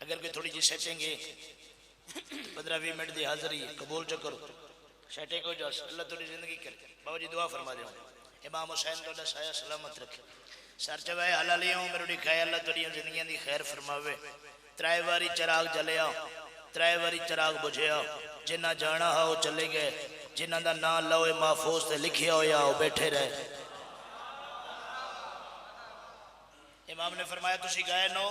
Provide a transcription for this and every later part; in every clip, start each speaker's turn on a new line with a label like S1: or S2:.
S1: अगर कोई थोड़ी जी सेटिंग है 15-20 मिनट की हाजिरी कबूल जो करो सेटिंग हो जाओ अल्लाह थोड़ी जिंदगी करे बाबा जी दुआ फरमा दो इमाम हुसैन तो साया सलामत रखे सर चवाए हलालियों मेरी खाए अल्लाह थोड़ी जिंदगी की खैर फरमावे 3 बारी चिराग जलिया 3 बारी चिराग बुझिया जिन्ना जाना हा वो चले गए जिन्हों का नाम लोए महफूज से लिखिया होया वो बैठे रहे इमाम ने फरमाया तुसी गए नो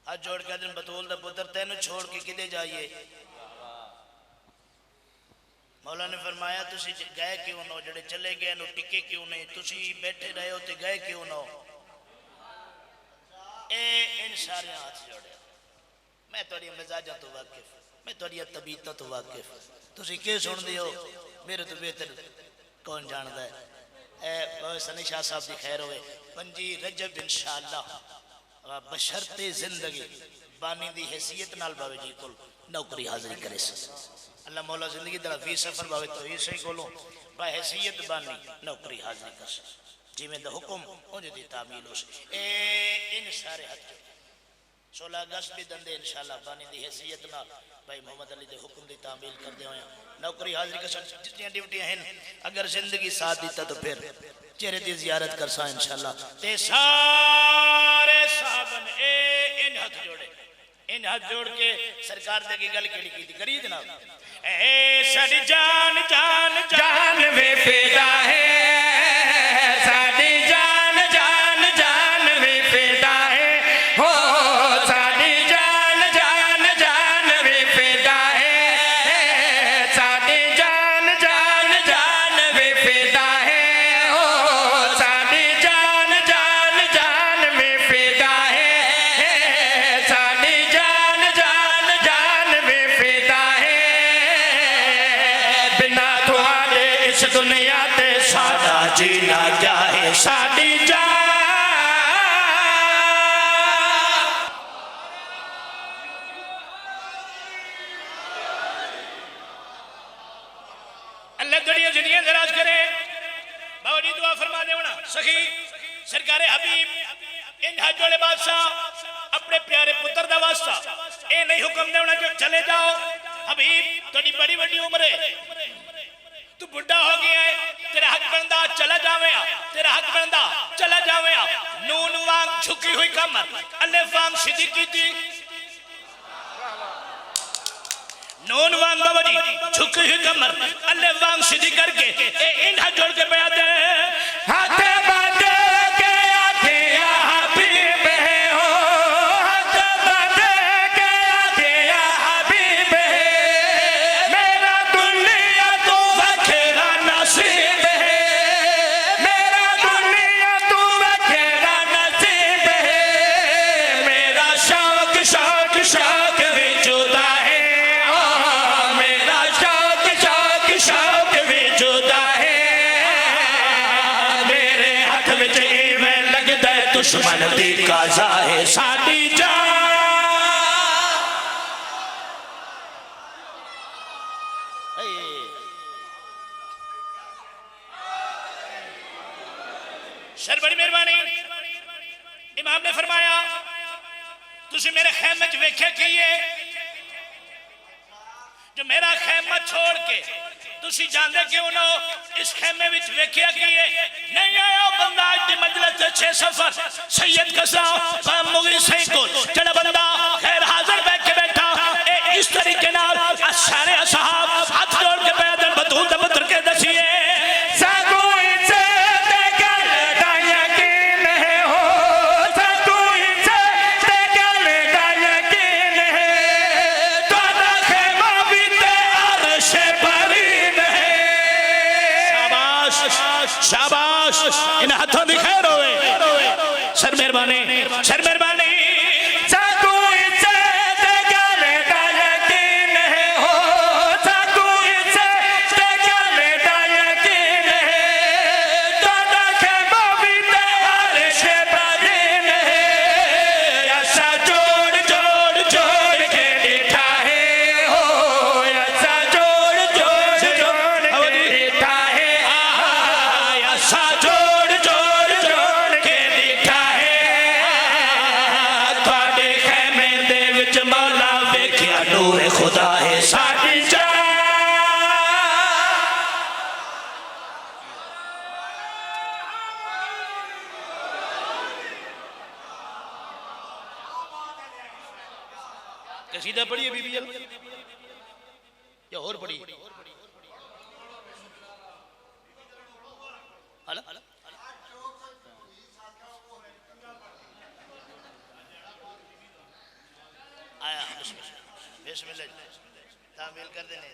S1: हाथ जोड़ के दिन बतूल दा पुत्र तेन छोड़ के किदे जाइए मौला ने फरमाया तुसी गए क्यों नो जड़े चले गए नो टिके क्यों नहीं तुसी बैठे रहे हो ते गए क्यों नो ए इन सारे हाथ जोड़े मैं थोड़ी मिजाजा तो वाकिफ मैं थोड़ी तबीयत तो वाकिफ तुसी के सुन दियो मेरे तो बेहतर कौन जानता है ए सनी शाह साहब की खैर होवे 5 रजब इंशाअल्लाह बशर्ते जिंदगी बानी दी हैसियत नाल बाबे जी को नौकरी हाजिरी करे अल्लाह मौला जिंदगी दा फी सफर बाबे तो ही सही कोलो बा हैसियत बानी नौकरी हाजिरी कर जिवें दा हुक्म उंज दी तामील हो ए इन सारे हथ 16 अगस्त भी दंदे इंशाअल्लाह बानी दी हैसियत नाल भाई मोहम्मद अली दे हुक्म दी तामील करदे होया नौकरी हाजिरी कर जितनी ड्यूटियां हैं अगर जिंदगी साथ दीता तो फिर चेहरे दी जियारत कर सा इंशाअल्लाह ते सारे साहबन ए इन हाथ जोड़ के सरकार दे की गल केड़ी कीती करी जनाब ए साडी जान जान जान वे फिदा है साडी जान जान जान वे फिदा है हो साडी जान जान जान वे फिदा है साडी जान जान जान वे फिदा है हो साडी जान जान जान वे फिदा है साडी जान जान जान वे फिदा है बिना तुम्हारे इस दुनिया ते सादा जीना क्या है साडी जान अल्लाह दुनिया जिंदगी दराज करे बाबा जी दुआ फरमा देना सखी सरकारे हबीब इन हज वाले बादशाह अपने प्यारे पुत्र दा वास्ता ए नहीं हुक्म देना कि चले जाओ हबीब थोड़ी बड़ी बड़ी उम्र है तू बुढ़ा हो गया है तेरा हक बनदा चला जावे तेरा हक बनदा चला जावे नून वांग झुकी हुई कमर अलिफ वांग सीधी कीती नून वांग बाबा जी झुकी हुई कमर अलिफ वांग सीधी करके इन हाथ जोड़ के बया दे हाथ बांधे के आखे या हबीब है हो हाथ बांधे के आखे या हबीब है मेरा दुनिया तो बखेरा नसीब है मेरा दुनिया तो बखेरा नसीब है मेरा शौक शौक शौक भी जुदा है मेरा शौक शौक शौक भी जुदा है मेरे हाथ में इवें लगदा है दुश्मन दी काज़ा है साडी जान सर बड़ी मेहरबानी इमाम ने फरमाया तुसी मेरे खैमे च वेख्या की है जो मेरा खैमा छोड़ के तुसी जांदे क्यों ना इस खैमे विच वेख्या की है नहीं आया बंदा आज दी मजलिस ते 6 सफर सैयद कसरा मुगरी सही को जड़ा बंदा खैर हाजिर बैठ के बैठा ए इस तरीके नाल सारे असहाब हाथ जोड़ के बैठन बतूल दा पुत्र के दसिए शाबाश इन हाथों की खैर होवे सर मेहरबानी सर मेहरबानी देखिया नूर खुदा है साडी जान कसीदा पढ़िए बीबी या और पढ़ी हला आया बिस्मिल्लाह तामील कर देने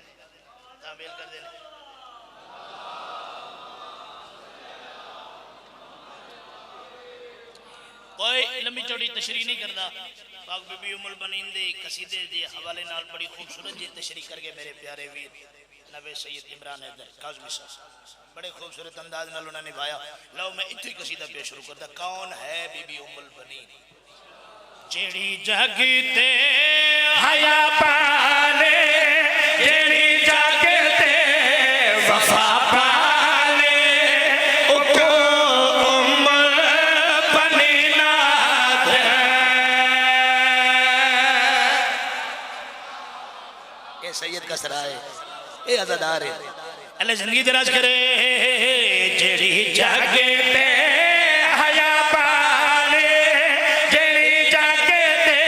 S1: कोई लंबी चौड़ी तशरीह नहीं करता पाक बीबी उम्मुल बनीन दे कसीदे दे हवाले नाल बड़ी खूबसूरत जी तशरीह करके मेरे प्यारे वीर नबी सैयद इमरान हैदर काज़मी साहब बड़े खूबसूरत अंदाज नाल उन्होंने निभाया। लो मैं इतनी कसीदा पेश शुरू करता। कौन है बीबी उम्मुल बनीन जेड़ी जगते हया पाले जेड़ी जगते वफा पाले उको उम्मुल बनीन ये सैयद का सरा है ये अज़ादार है अल्लाह जिंदगी दराज करे जेड़ी जगते हया पाले जेड़ी जगते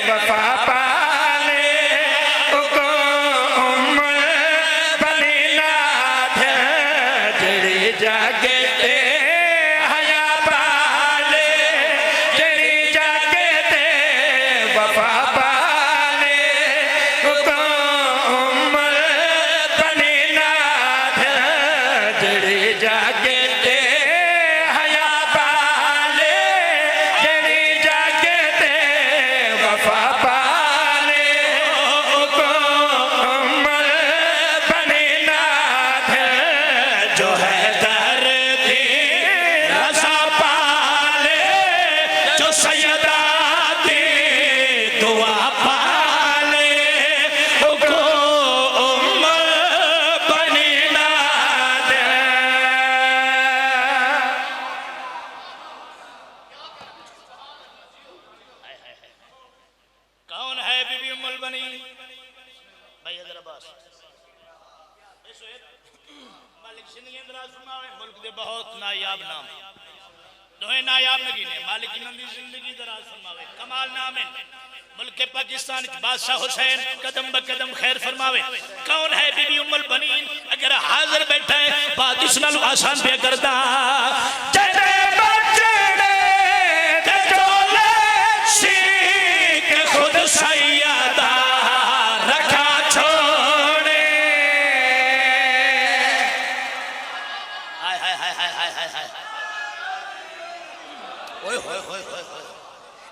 S1: वफा पाले उको उम्मुल बनीन जेड़ी जगते हया पाले जेड़ी जगते वफा पाले उको उम्मुल बनीन जेड़ी जगते हया पाले जेड़ी जगते वफा पाले उको उम्मुल बनीन जो है दर्दी रज़ा पाले जो सैयदा दी दुआ पाले उको उम्मुल बनीन कौन है बीबी उम्मुल बनीन भाई हज़रत अब्बास मालिक जिंदगी दराज फरमावे मुल्क दे बहुत नायाब नाम दोहे नायाब नगीने मालिक नंदी जिंदगी दराज फरमावे कमाल नाम है मुल्क पाकिस्तान बादशाह हुसैन कदम ब कदम खैर फरमावे। कौन है बीबी उम्मुल बनीन अगर हाजिर बैठा है बात इस नाल आसान पे करदा जदे बचड़े ते चोले सीख खुद सैयदा रखा छोड़े हाय हाय हाय हाय हाय हाय हाय ओए होए होए होए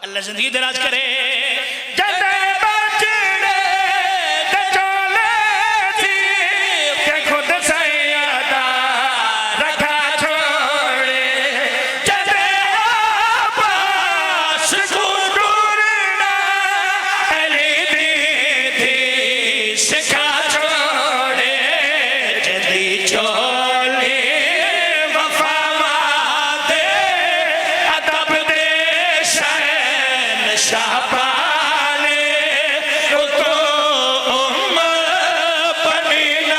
S1: अल्लाह जिंदगी दराज करे जदे बचड़े ते चोले सीख खुद सैयदा रखा छोड़े जदे आबास गुरुना अली दी सिखा छोड़े जदी चोली वफा दे अदब दे शहन शाह पाले उको उम्मुल बनीन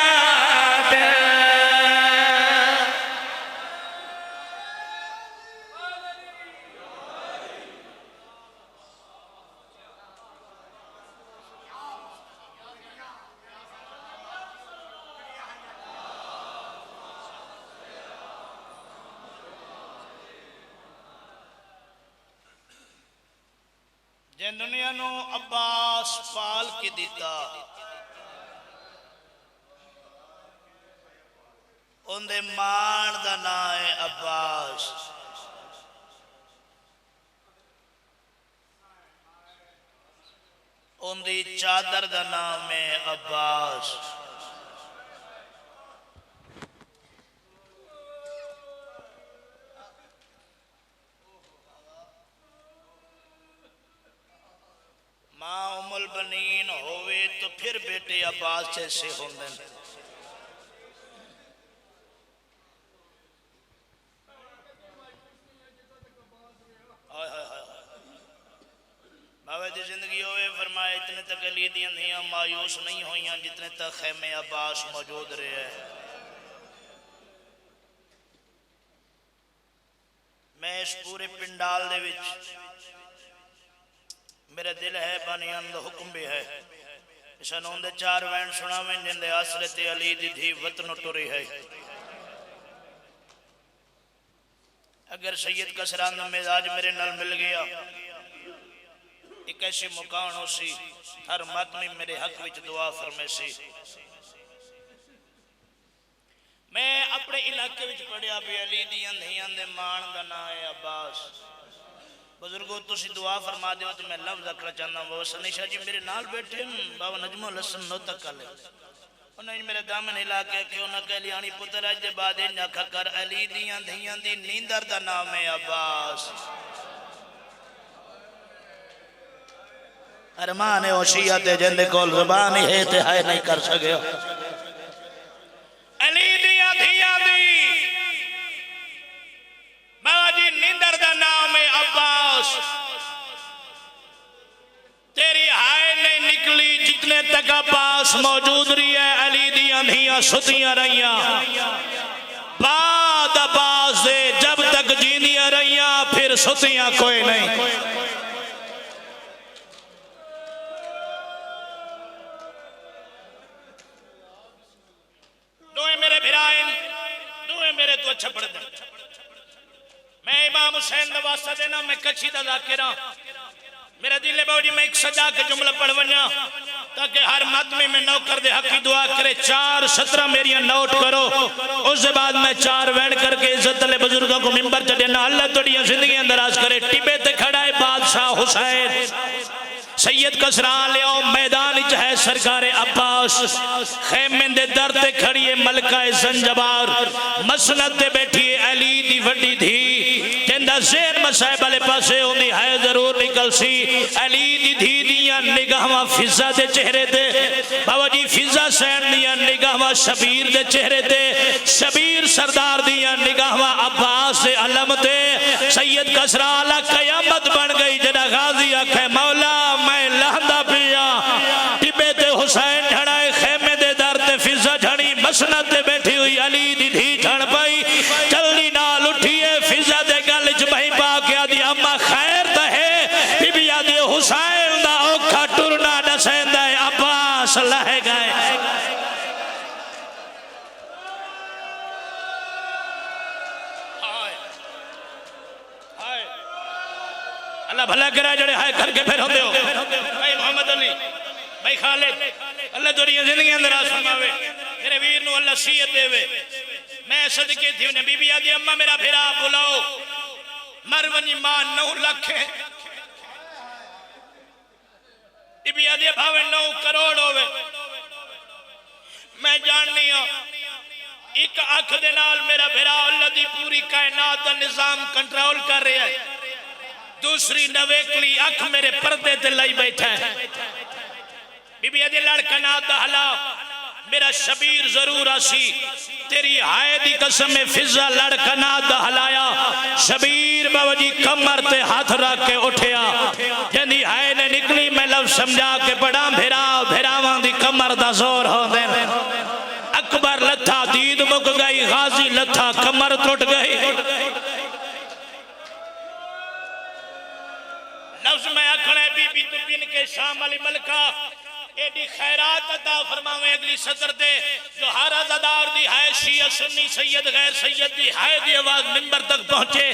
S1: जे दुनिया नु अब्बास पाल के दिता उनदे मान दा नाम है अब्बास उनदी चादर दा नाम है अब्बास मां उम्मुल बनीन होवे तो फिर बेटे अब्बास जैसे होंगे बाबा की जिंदगी होवे फरमाया इतने तक अली दी धियां मायूस नहीं हुई जितने तक खैमे अब्बास मौजूद रहे। मैं इस पूरे पिंडाल दे विच मेरा दिल है बानियान दा हुक्म भी है सन उनके 4 वैन सुनावें जिंदे आसरे ते अली दी धी वतन टुरी है। अगर सैयद कसरान दा मिजाज मेरे नाल मिल गया एक ऐसे मुकान हो सी हर मातमी मेरे हक विच दुआ फरमे सी। मैं अपने इलाके विच पढ़िया भी अली दियां धियां दे मान दा नाम है अब्बास। बुजुर्गो तुसी दुआ फरमा दो तो मैं लफ्ज आखना चाहना बाबा सनी शाह जी मेरे नाल बैठे बाबा नजमुल हसन नोतक काले उन्हें मेरे दामन हिला के कि उन्हें कह लिया पुत्र अज दे बाद इन आखा कर अली दियां धियां दी नींदर दा नाम है अब्बास। अरमान ओशिया ते जिंदे कोल जुबान है ते है नहीं कर सके अली दियां धियां दी बाबा जी नींदर दा नाम है अब्बास। तेरी हाय नहीं निकली जितने तक अब्बास मौजूद रही है अली दियां धियां सुतियां रहियां बाद अब्बास दे जब तक जींदियां रहियां फिर सुतियां कोई नहीं। दोए मेरे भिराइन दोए मेरे तो अच्छा पढ़ दे। मैं इमाम हुसैन का वास्ता देना मैं कच्छी का जाकिरा मेरा दिल है बाबूजी मैं एक सजा के जुमला पढ़ वना ताकि हर मातमी में नौकर दे हक की दुआ करे। 4 17 मेरिया नोट करो उसके बाद मैं 4 वैन करके इज्जत वाले बुजुर्गों को मिंबर च देना। अल्लाह तुहाडियां जिंदगियां दराज करे। टिबे ते खड़ा है बादशाह हुसैन सैयद कसरान लियो मैदान च है सरकार अब्बास खेमे दे दर ते खड़ी है मलका ज़ंजबार मसनद ते बैठी है अली दी वड्डी धी जिंदा ज़हन मसाइब वाले पासे होंदी है जरूर निकल सी। अली दी धी दियां निगाहां फिजा दे चेहरे ते बाबा जी फिजा सैन दियां निगाहां शबीर दे चेहरे ते शबीर सरदार दियां निगाहां अब्बास दे अलम ते सैयद कसरान कयामत बन गई जड़ा गाजी आखे मौला मैं लहंदा पिया टिबे ते हुसैन झड़ाए खेमे दे दर ते फिजा झड़ी मसनद ते बैठी हुई अली दी धी झड़ पाई जल्दी नाल उठिए फिजा दे गल च बही पा के आदि अम्मा खैर तो है बीबी आदि हुसैन दा औखा टुरना दसेंदा है अब्बास लह गए। अल्लाह भला करे जड़े हाय करके फिर होंदे हो भाई मोहम्मद अली भाई खालिद अल्लाह तुहाडी जिंदगी दराज फरमावे मेरे वीर नु अल्लाह सीयत देवे। मैं सदके थी ने बीबी आदि अम्मा मेरा फिरा बुलाओ मरवनी मां 9 लाख बीबी आदि भावे 9 करोड़ होवे मैं जाननी हां एक अख दे नाल मेरा फिरा अल्लाह दी पूरी कायनात दा निजाम कंट्रोल कर रहा है दूसरी नवेकली अख मेरे पर्दे ते लाई बैठा है। बीबी आदि लड़का ना दहला मेरा शबीर जरूर आसी तेरी हाय दी कसम में फिजा लड़का ना दहलाया शबीर बाबा जी कमर ते हाथ रख के उठया जंदी हाय ने निकली मैं लव समझा के बड़ा भेरा भेरावां दी कमर दा जोर होंदे अकबर लथा दीद मुक गई गाजी लथा कमर टूट गई। लफ्ज मैं आखना बीबी तू बिन के शाम वाली मलका एडी खैरात अता फरमावे अगली सदर दे जो हर अज़ादार दी है शिया सुन्नी सैयद गैर सैयद दी है दी आवाज मिंबर तक पहुंचे।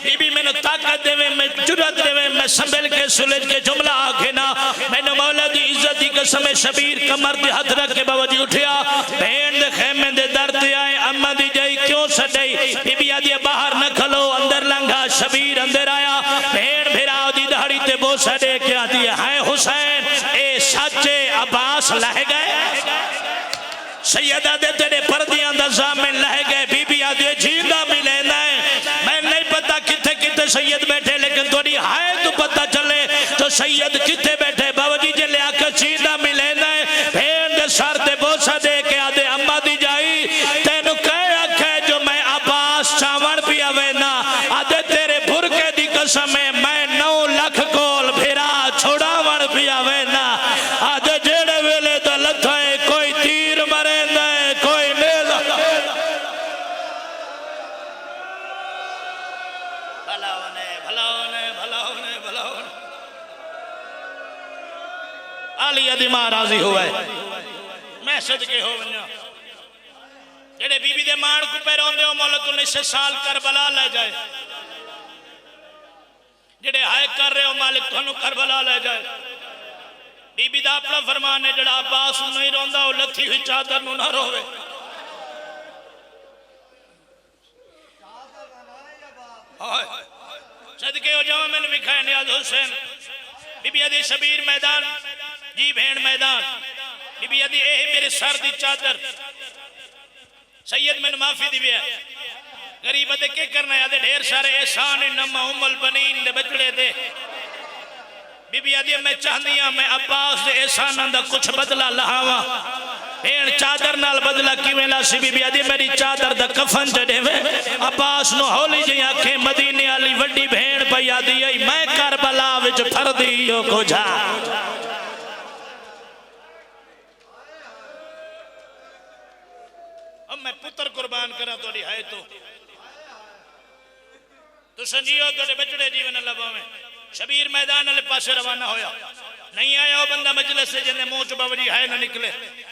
S1: बीबी मैंने ताकत देवे मैं जुरत देवे मैं संभल के सुलझ के जुमला आखे ना मैंने मौला दी इज्जत दी कसम शबीर कमर दे हाथ रख के बाबा जी उठया भेड़ दे खेमे दे दर ते आए अम्मा दी जाई क्यों सडई बीबी आदि बाहर न खलो अंदर लंघा शबीर अंदर आया भेड़ भेरा दी दाढ़ी ते बोसा दे के आदि है हुसैन ए सच्चे अब्बास लह गए सैयदा दे तेरे पर्दियां दा जामिन लह गए बीबी आदि जींदा मिले ना मैं नहीं पता किथे किथे सैयद बैठे लेकिन थोड़ी हाय तो पता चले तो सैयद किथे बैठे बाबा जी जे लिया के जींदा मिले ना भेड़ दे सर ते बोसा दे के आदे अम्मा दी जाई तेनु कह आखे जो मैं अब्बास चावण पिया वे ना आदे तेरे बुरके दी कसम मैं 9 लाख कोल फिरा छोड़ा आलिया दी मां राजी हुआ मैं सदके हो वन्या जेड़े बीबी दे मान को पे रोंदे हो मौला तू 19 साल करबला ले जाए जेड़े हाय कर रहे हो मालिक तुहानू करबला ले जाए बीबी दा अपना फरमान है जेड़ा अब्बास नहीं रोंदा वो लथी हुई चादर नू ना रोवे सदके हो जावा मैंने विखाए नियाज हुसैन बीबी आदि शबीर मैदान जी भेड़ मैदान बीबी आदि ए मेरे सर दी चादर सैयद मैंने माफी दी है गरीब दे के करना है ढेर सारे एहसान नमा उमल बनीन दे बचड़े दे बीबी आदि मैं चाहनी हां मैं अब्बास दे एहसानां दा कुछ बदला लहावा भेड़ चादर नाल बदला किवें लासी बीबी आदि मेरी चादर दा कफन चढ़ेवे अब्बास नु हौली जी आंखें मदीने वाली वड्डी भेड़ पई आदी आई मैं करबला विच फरदी यो को जा अब मैं पुत्र कुर्बान करा तोड़ी है तो संजियो तोड़े बचड़े जीवन अल्लाह पावे शबीर मैदान वाले पासे रवाना होया नहीं आया वो बंदा मजलिस से जिन्हें मुंह च बवरी है ना निकले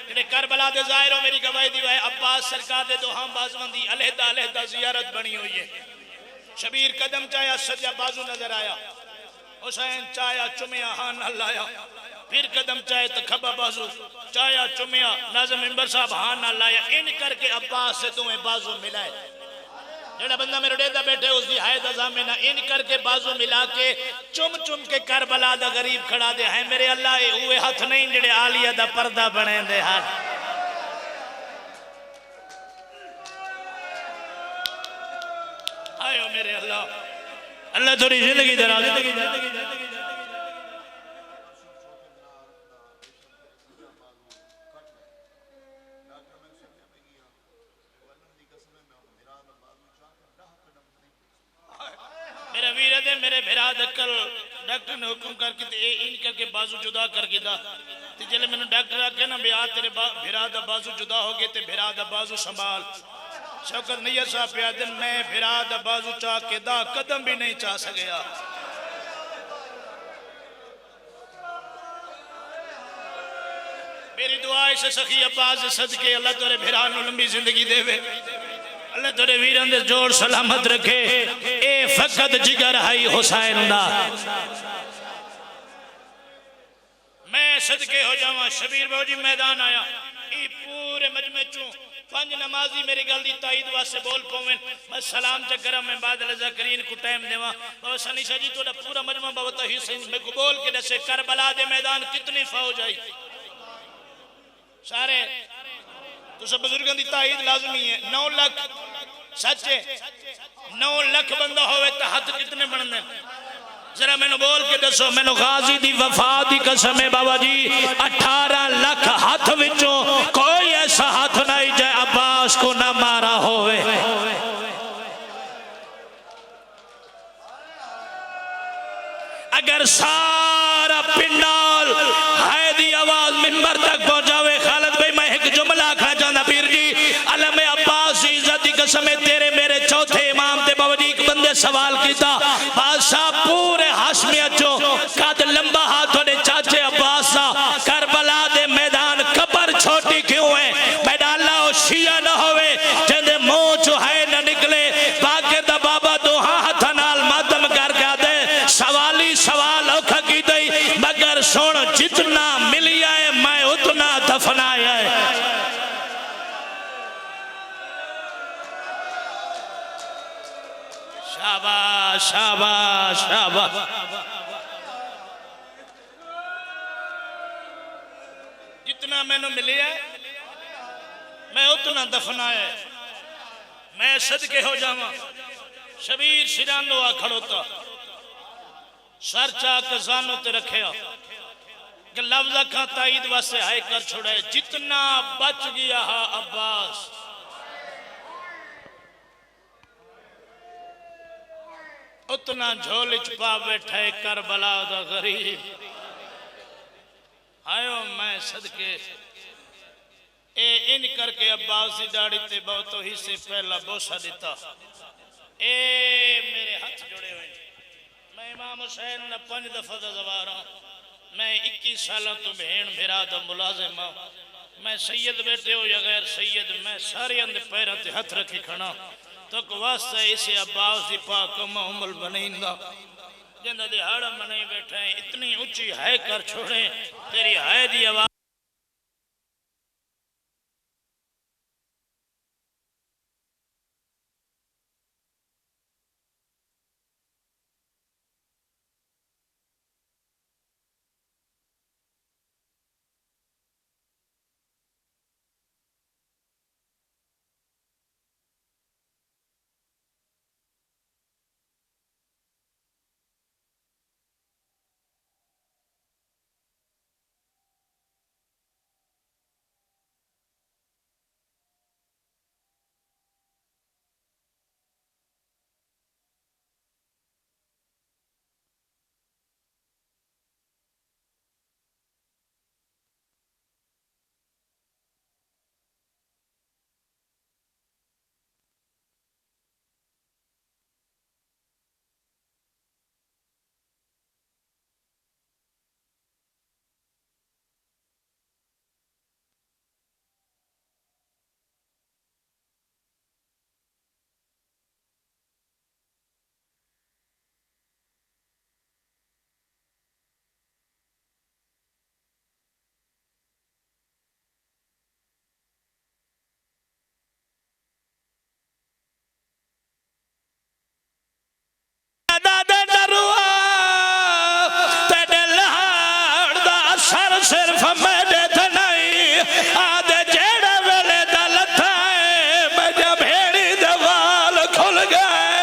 S1: जेडे करबला दे जाहिर हो मेरी गवाही दी है अब्बास सरकार दे दो हम बाजवंदी अलहदा अलहदा जियारत बनी हुई है शबीर कदम चाया सजा बाजू नजर आया हुसैन चाया चुमिया हां न लाया फिर कदम चाहे तो खबा बाजू चाया चुमिया नाज़िम मिंबर साहब हां न लाया इन करके अब्बास से तुम्हें बाजू मिलाए जेड़ा बंदा मेरे डेदा बैठे उसकी हायद अज़ामे ना इन करके बाजू मिला के चुम चुम के करबला दा गरीब खड़ा दे है मेरे अल्लाह हुए हाथ नहीं जेड़े आलिया दा पर्दा बने दे हाथ आयो मेरे अल्लाह अल्लाह थोड़ी जिंदगी दे जिंदगी मेरा वीर दे मेरे भिरा दकल डॉक्टर ने हुक्म करके ते इन करके बाजू जुदा कर गिदा ते जले मैंने डॉक्टर आखे ना बे आ तेरे भिरा दा बाजू जुदा हो गए ते भिरा दा बाजू संभाल शौकत नैयर साहब पे दिन मैं भिरा दा बाजू चा के दा कदम भी नहीं चा सकिया मेरी दुआ है सखी अब्बास सदके अल्लाह तेरे भिरा नु लंबी जिंदगी देवे अल्लाह तेरे वीरन दे जोड़ सलामत रखे ए फकत जिगर है हुसैन दा मैं सदके हो जावा शबीर बाबू जी मैदान आया ई पूरे मजमे चो पंज नमाजी मेरी गल दी ताईद वास्ते बोल पवें मैं सलाम चकरा मैं बाद ज़करीन को टाइम देवा बाबा सनी शाह जी तोड़ा पूरा मजमा बाबा तही सिंह मैं को बोल के दसे करबला दे मैदान कितनी फौज आई सारे तो सब बुजुर्गों की ताईद लाजमी है 9 लाख सच्चे 9 लाख बंदा होवे तो हाथ कितने बनने जरा मैंने बोल के दसो मैंने गाजी दी वफा दी कसम है बाबा जी 18 लाख हाथ विचों कोई ऐसा हाथ नहीं जाए अब्बास को ना मारा होवे अगर सारा पिंडाल है दी आवाज मिंबर तक पहुंचावे खालिद भाई मैं एक जुमला आखना चाहता पीर जी अलम अब्बास इज्जत की कसम है तेरे मेरे चौथे इमाम ते बाबा जी एक बंदे सवाल किया बादशाह पूरे हाशमिया चो कद लंबा हाथ थोड़े चाचे अब्बास दा करबला दे मैदान कबर छोटी क्यों है मैं डाला ओ शिया ना होवे जिंदे मुंह चो है ना निकले बाके दा बाबा दोहा हाथ नाल मातम करके आदे सवाली सवाल औखा की दई मगर सुन जितना मिलिया है मैं उतना दफनाया है शाबाश शाबाश शाबाश जितना मैंने मिलिया मैं उतना दफनाया मैं सदके हो जावा शबीर सिरानो आ खड़ोता सर चा कजानों ते रखे कि लफ्ज अखा ताईद वास्ते हाय कर छोड़े जितना बच गया हा अब्बास उतना झोल च पा बैठे करबला दा गरीब आयो मैं सदके ए इन करके अब्बास की दाढ़ी ते बहुत ही से पहला बोसा दिता ए मेरे हाथ जोड़े हुए मैं इमाम हुसैन ने 5 दफा दा जवारा मैं 21 सालों तो भेण मेरा दा मुलाजिम हाँ। मैं सैयद बेटे हो या गैर सैयद, मैं सारे अंदर पैरों ते हथ रखी खड़ा तो वास्ता इसे अब्बास दी पाक मोहम्मद बनईंदा जिंदा दिहाड़ा मनाई बैठा है। इतनी ऊंची है कर छोड़े तेरी है दी आवाज सिर्फ मेरे तो नहीं आदे जेड़े वेले दल था मैं भेड़ी दवाल खुल गए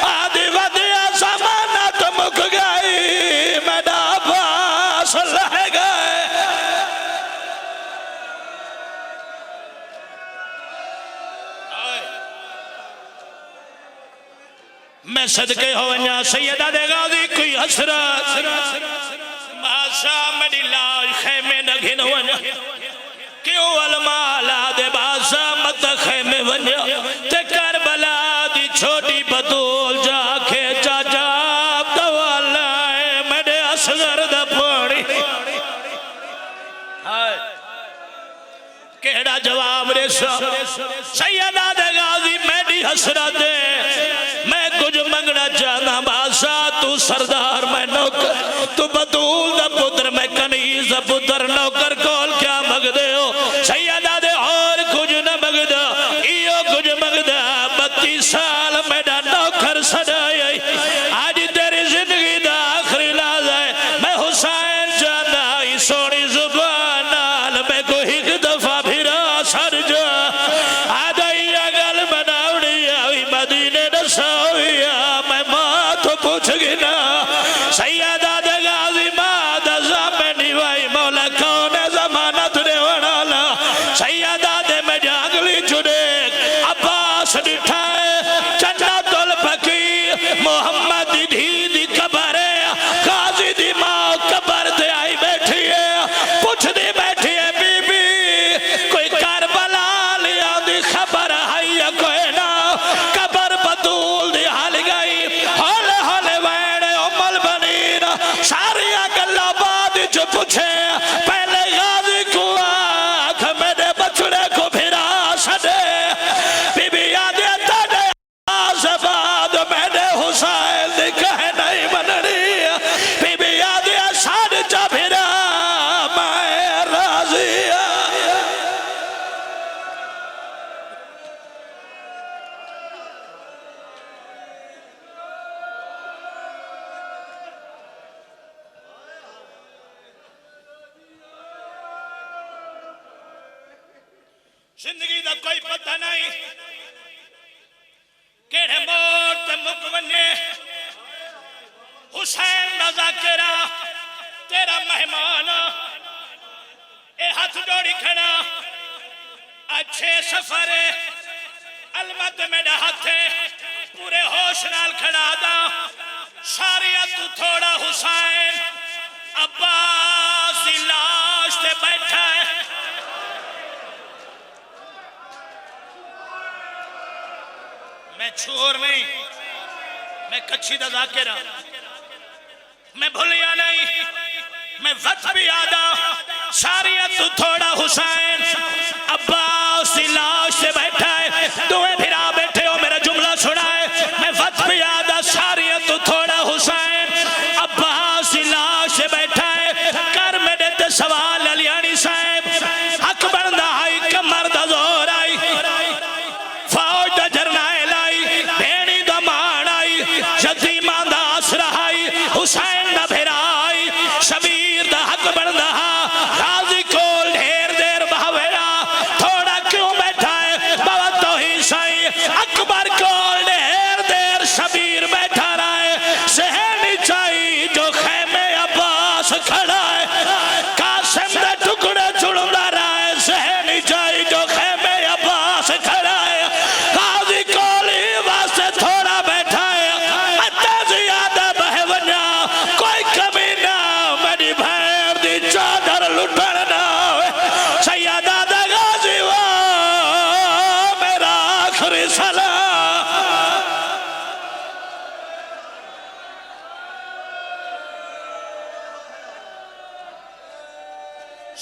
S1: आदि वधिया समानत मुक गई मेरा पास लह गए। मैं सदके हो वन्या सैयदा दे गाजी कोई हसरत माशा मेरी लाश खेमे न घिन वन्या क्यों अलमाला दे बासा मत खेमे वन्या ते करबला दी छोटी बतूल जाके चाचा दवाला मेरे असगर दा पानी हाय केड़ा जवाब रे सैयदा दे गाजी मेरी हसरत मैं कुछ मंगना चाहना बादशाह तू सरदार मैं नौकर तू बतूल दा पुत्र मैं कनीज दा पुत्र नौकर कोल क्या मंगदे हो सैयदा दे और कुछ न मंगदा इयो कुछ मंगदा 32 साल मेरा नौकर सदाया आज तेरी जिंदगी दा आखिरी लाज है मैं हुसैन चाहना सोनी जुबान नाल मैं को एक दफा फिर सर जा आदइया गल बनावनी आई मदीने दसाया मैं मां तो पूछ गिना सैयदा दे गाजी मां दसा में निवाई मौला कौन जमानत दे वाला सैयदा दे में जागली जुड़े अब्बास दिठा चन्ना तुल फकीर मोहम्मद दी दी कबर गाजी दी मां कबर ते आई बैठी है पूछ दी बैठी है बीबी कोई करबला लिया दी खबर है या कोई ना कबर बतूल दी हाल गई हौले हौले वैणे उमल बनीर सारिया गल्ला बाद च पूछे पहले गाजी को आख मेरे बछड़े को फिरा सदे बीबी याद ताड़े आसबाद मैंने हुसैन दी कहे नहीं मननी बीबी याद साड च फिरा मैं राजी जिंदगी का कोई पता नहीं केड़े मोड़ ते मुक वने हुसैन दा ज़ाकिरा तेरा मेहमान ए हाथ जोड़ी खड़ा अच्छे सफर अलमत मेरा हाथ पूरे होश नाल खड़ा दा सारिया तू थोड़ा हुसैन अब्बास दी लाश ते बैठा है मैं छोर नहीं मैं कच्ची दा ज़ाकिरा मैं भूलिया नहीं मैं वत भी आदा सारिया तू थोड़ा हुसैन अब्बास की लाश से बैठा है तुम्हें फिरा बैठे हो मेरा जुमला सुना है मैं वत भी आदा सारिया तू थोड़ा हुसैन अब्बास की लाश से बैठा है कर मेरे ते सवाल अलियानी साहब हक बनदा आई कमर दा जोर आई फौज दा जरनाइल आई भेणी दा मान आई यतीमा दा आसरा आई हुसैन दा फिरा आई शबीर दा हक बनदा गाजी कोल ढेर देर बहवेरा थोड़ा क्यों बैठा है बाबा तो ही सही अकबर कोल ढेर देर शबीर बैठा रहा है सहनी चाहिए जो खेमे अब्बास खड़ा है कासिम दे टुकड़े चुड़दा रहा है सहनी चाहिए जो खेमे अब्बास खड़ा है गाजी कोल वास्ते थोड़ा बैठा है अत्ता ज्यादा बहवना कोई कमी ना मेरी भैर दी चादर लुटण ना सैयदा दा गाजी वो मेरा आखिरी सलाम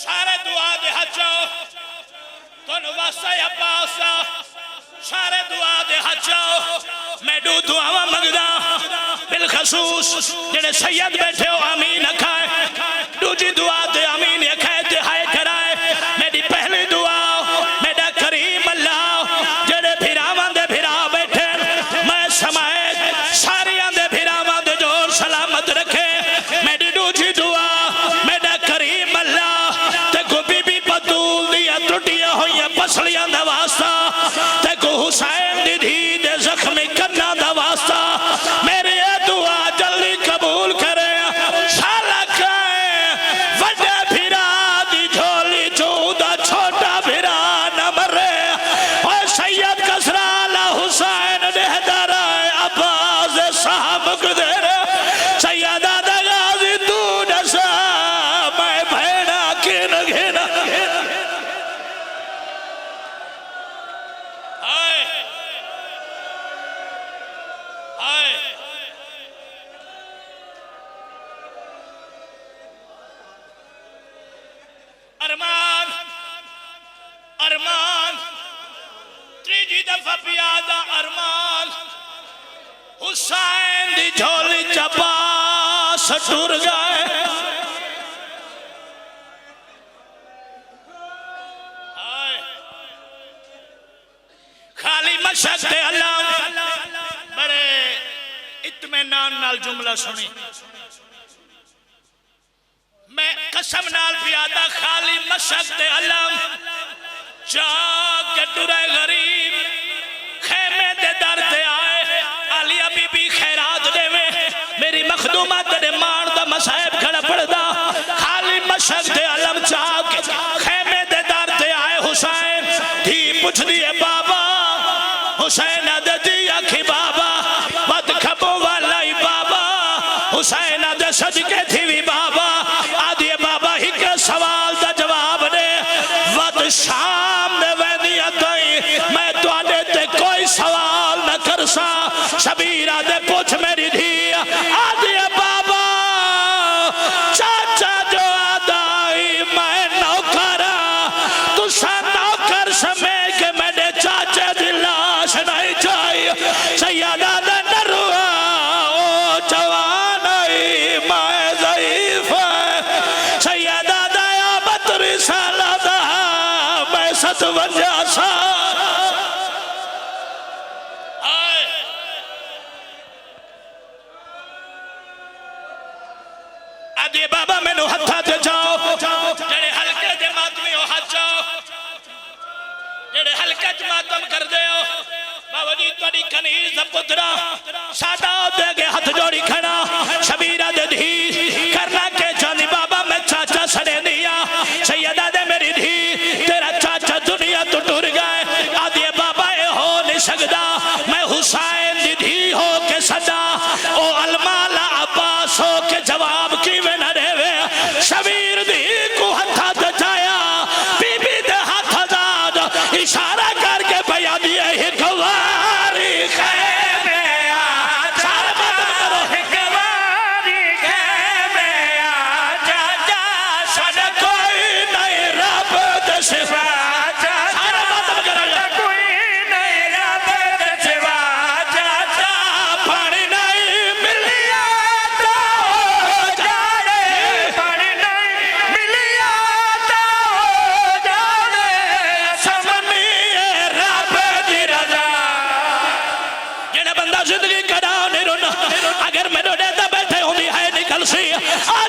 S1: सारे दुआ दे हजो तुन वास्ते अब्बास सारे दुआ दे हजो मैं दू दुआवा मंगदा बिलखसूस जेड़े सैयद बैठे हो आमीन अखाए दूजी दुआ दे आमीन अखाए ते हाय कराए मेरी पहली दुआ मेरा करीम अल्लाह जेड़े फिरावां दे फिरा बैठे मैं समाए सारियां दे फिरावां दे जोर सलामत रखे मेरी दूजी दुआ मेरा करीम अल्लाह ते को बीबी बतूल दियां टुटियां होइयां पसलियां दा वास्ता ते को हुसैन दी धी दे जख्मी कन्ना दा वास्ता मेरी ये दुआ जल्दी कबूल करे शाला काए वड्डे फिरा दी झोली चूदा छोटा फिरा न मरे ओए सैयद कसराला हुसैन देहदार अब्बास साहब कुदर सैयदा दा गाजी तू दसा मैं भेड़ा किन घिन हाय हाय अरमान अरमान त्रीजी दफा पियादा अरमान हुसैन दी झोली चपा सटुर गए हाय खाली मशक दे अल्लाह बड़े इत्मीनान नाल जुमला सुनी मैं कसम नाल पियादा खाली मशक दे अल्लाह जाग टुरे गरीब खेमे दे दर ते आए आलिया बीबी खैरात देवे मेरी मखदूमा तेरे मान दा मसाहिब खड़ा पड़दा खाली मशक दे अलम जाग खेमे दे दर ते आए हुसैन धी पुछदी है बाबा हुसैन दे दी आखी बाबा वद खबो वाला ही बाबा हुसैन दे सदके थी भी बाबा आदि बाबा ही के सवाल दा जवाब दे वद शाम दे वेंदी अतई मैं तुहाडे ते कोई सवाल न करसा शबीरा दे पूछ मेरी धी आदि बाबा चाचा जो आदाई मैं नौकर तुसा नौकर समय के मेरे चाचे दी लाश नहीं चाहिए सैयदा दा नरुआ ओ जवान आई मैं ज़ईफ सैयदा दा बतरी साला दा मैं 57 साल आदि बाबा मैनू हथा ते जाओ जेड़े हल्के दे मातमी हो हाथ जाओ जेड़े हल्के च मातम कर दे हो बाबा जी तुहाडी कनीज दा पुत्रा सादा दे के हाथ जोड़ी खड़ा शबीरा दे धी करना के चांदी बाबा मैं चाचा सड़े दिया सैयदा दे मेरी धी तेरा चाचा दुनिया तो टुर गए आदि बाबा ए हो नहीं सकदा मैं हुसैन दी धी हो के सदा ओ अलमाला अब्बास हो के जवाब की वे न देवे शबीर दी को हथा ते जाया बीबी दे हाथ दाद इशारा करके भैया दिए हिकवारी खेमे आ सारे बात करो हिकवारी खेमे आ
S2: आ